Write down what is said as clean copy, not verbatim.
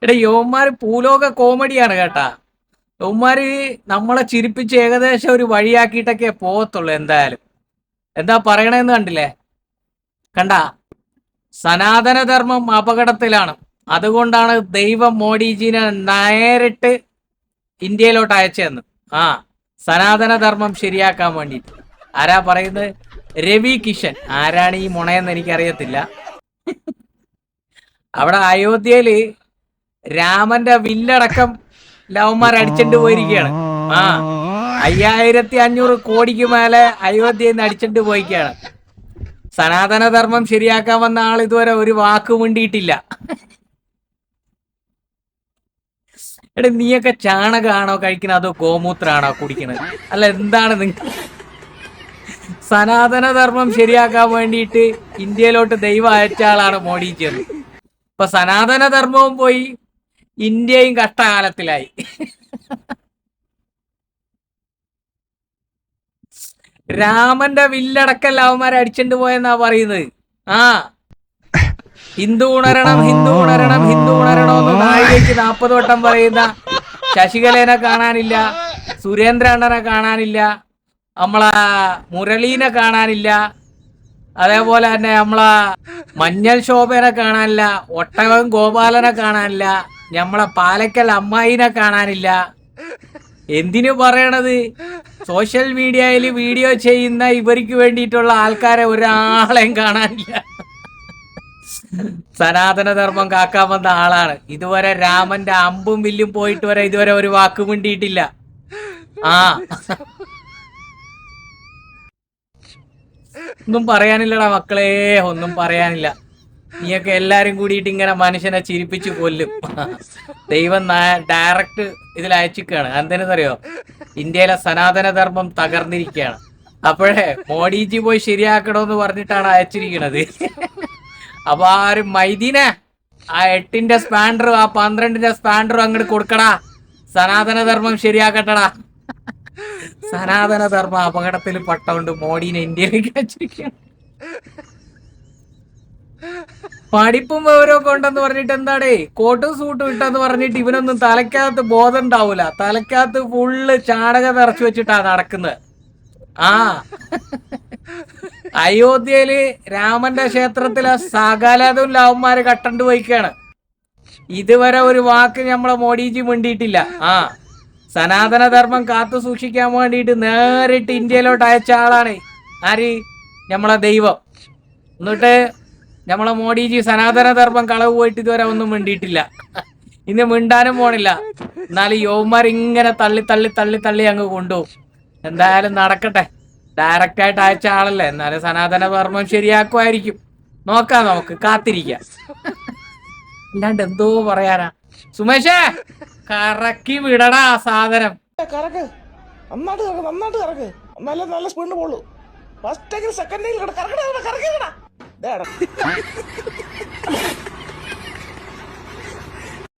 എടാ യവന്മാര് ഭൂലോക കോമഡിയാണ് കേട്ടാ. യവന്മാര് നമ്മളെ ചിരിപ്പിച്ച് ഏകദേശം ഒരു വഴിയാക്കിയിട്ടൊക്കെ പോകത്തുള്ളൂ. എന്തായാലും എന്താ പറയണേന്ന് കണ്ടില്ലേ? കണ്ട, സനാതനധർമ്മം അപകടത്തിലാണ്. അതുകൊണ്ടാണ് ദൈവം മോഡിജിനെ നേരിട്ട് ഇന്ത്യയിലോട്ട് അയച്ചതെന്ന്. ആ, സനാതനധർമ്മം ശരിയാക്കാൻ വേണ്ടിയിട്ട്. ആരാ പറയുന്നത്? രവി കിഷൻ. ആരാണ് ഈ മുണയെന്ന് എനിക്കറിയത്തില്ല. അവിടെ അയോധ്യയില് രാമന്റെ വില്ലടക്കം ലവന്മാർ അടിച്ചിട്ട് പോയിരിക്കുകയാണ്. ആ, 5500 കോടിക്ക് മേലെ അയോധ്യയിൽ നിന്ന് അടിച്ചിട്ട് പോയിക്കാണ്. സനാതനധർമ്മം ശരിയാക്കാൻ വന്ന ആൾ ഇതുവരെ ഒരു വാക്ക് മിണ്ടിയിട്ടില്ല. എടാ നീയൊക്കെ ചാണകമാണോ കഴിക്കുന്നത് അതോ ഗോമൂത്രാണോ കുടിക്കുന്നത്? അല്ല എന്താണ് നിങ്ങൾ? സനാതനധർമ്മം ശരിയാക്കാൻ വേണ്ടിയിട്ട് ഇന്ത്യയിലോട്ട് ദൈവം അയച്ച ആളാണ് മോഡിജി. ഇപ്പൊ സനാതനധർമ്മവും പോയി, ഇന്ത്യയും കഷ്ടകാലത്തിലായി. രാമന്റെ വില്ലടക്കല്ല അവന്മാരെ അടിച്ചിട്ട് പോയെന്നാ പറയുന്നത്. ആ, ഹിന്ദു ഉണരണം, ഹിന്ദു ഉണരണം, ഹിന്ദു ഉണരണമെന്ന് നാഴികയ്ക്ക് 40 വട്ടം പറയുന്ന ശശികലേനെ കാണാനില്ല, സുരേന്ദ്ര അണ്ണനെ കാണാനില്ല, നമ്മളെ മുരളീനെ കാണാനില്ല, അതേപോലെ തന്നെ നമ്മളെ മഞ്ഞൾ ശോഭനെ കാണാനില്ല, ഒട്ടകം ഗോപാലനെ കാണാനില്ല, നമ്മളെ പാലക്കൽ അമ്മായിനെ കാണാനില്ല. എന്തിനു പറയണത്? സോഷ്യൽ മീഡിയയിൽ വീഡിയോ ചെയ്യുന്ന ഇവർക്ക് വേണ്ടിയിട്ടുള്ള ആൾക്കാരെ ഒരാളെയും കാണാനില്ല. സനാതനധർമ്മം കാക്കാൻ വന്ന ആളാണ്. ഇതുവരെ രാമന്റെ അമ്പും വില്ലും പോയിട്ട് വരെ ഇതുവരെ ഒരു വാക്ക് മിണ്ടിയിട്ടില്ല. ആ, ഒന്നും പറയാനില്ലടാ മക്കളെ, ഒന്നും പറയാനില്ല. നീയൊക്കെ എല്ലാരും കൂടിയിട്ട് ഇങ്ങനെ മനുഷ്യനെ ചിരിപ്പിച്ചു കൊല്ലും. ദൈവം ഡയറക്റ്റ് ഇതിൽ അയച്ചിക്കാണ്. എന്തിനറിയോ? ഇന്ത്യയിലെ സനാതനധർമ്മം തകർന്നിരിക്കുകയാണ്. അപ്പോഴേ മോഡിജി പോയി ശരിയാക്കണമെന്ന് പറഞ്ഞിട്ടാണ് അയച്ചിരിക്കണത്. അപ്പൊ ആ ഒരു മൈദീനെ ആ 8ന്റെ സ്പാൻഡറും ആ 12ന്റെ സ്പാൻഡറും അങ്ങോട്ട് കൊടുക്കടാ. സനാതനധർമ്മം ശരിയാക്കട്ടടാ. സനാതനധർമ്മം അപകടത്തിൽ പെട്ടോണ്ട് മോഡീനെ ഇന്ത്യയിലേക്ക് അയച്ചിരിക്കുകയാണ്. പഠിപ്പും വിവരമൊക്കെ ഉണ്ടെന്ന് പറഞ്ഞിട്ട് എന്താടേ കോട്ടും സൂട്ടും ഇട്ടെന്ന് പറഞ്ഞിട്ട് ഇവനൊന്നും തലക്കകത്ത് ബോധം ഉണ്ടാവൂല. തലക്കകത്ത് ഫുള്ള് ചാണകം നിറച്ചു വെച്ചിട്ടാ നടക്കുന്നത്. ആ, അയോധ്യയില് രാമന്റെ ക്ഷേത്രത്തിലെ സകലതും ലവന്മാര് കട്ടണ്ട് പോയിക്കാണ്. ഇതുവരെ ഒരു വാക്ക് നമ്മളെ മോഡിജി മിണ്ടിയിട്ടില്ല. ആ, സനാതനധർമ്മം കാത്തു സൂക്ഷിക്കാൻ വേണ്ടിയിട്ട് നേരിട്ട് ഇന്ത്യയിലോട്ട് അയച്ച ആളാണ് ആര്? നമ്മളെ ദൈവം. എന്നിട്ട് നമ്മളെ മോഡിജി സനാതനധർമ്മം കളവ് പോയിട്ട് ഇതുവരെ ഒന്നും മിണ്ടിയിട്ടില്ല. ഇന്ന് മിണ്ടാനും പോണില്ല. എന്നാലും യോമാർ ഇങ്ങനെ തള്ളി തള്ളി തള്ളി തള്ളി അങ്ങ് കൊണ്ടുപോകും. എന്തായാലും നടക്കട്ടെ. ഡയറക്റ്റ് ആയിട്ട് അയച്ച ആളല്ലേ, എന്നാലും സനാതനധർമ്മം ശരിയാക്കുമായിരിക്കും. നോക്കാം, നമുക്ക് കാത്തിരിക്കാം. അല്ലാണ്ട് എന്തോ പറയാനാ. സുമേഷേ, കറക്കി വിടടാ ആ സാധനം. കറക്ക് നന്നായിട്ട് കറക്ക്, നന്നായിട്ട് കറക്ക്. നല്ല നല്ല സ്പീഡിന് പോളൂ. ഫസ്റ്റ് സെക്കൻഡിൽ കറക്കണ കറക്കി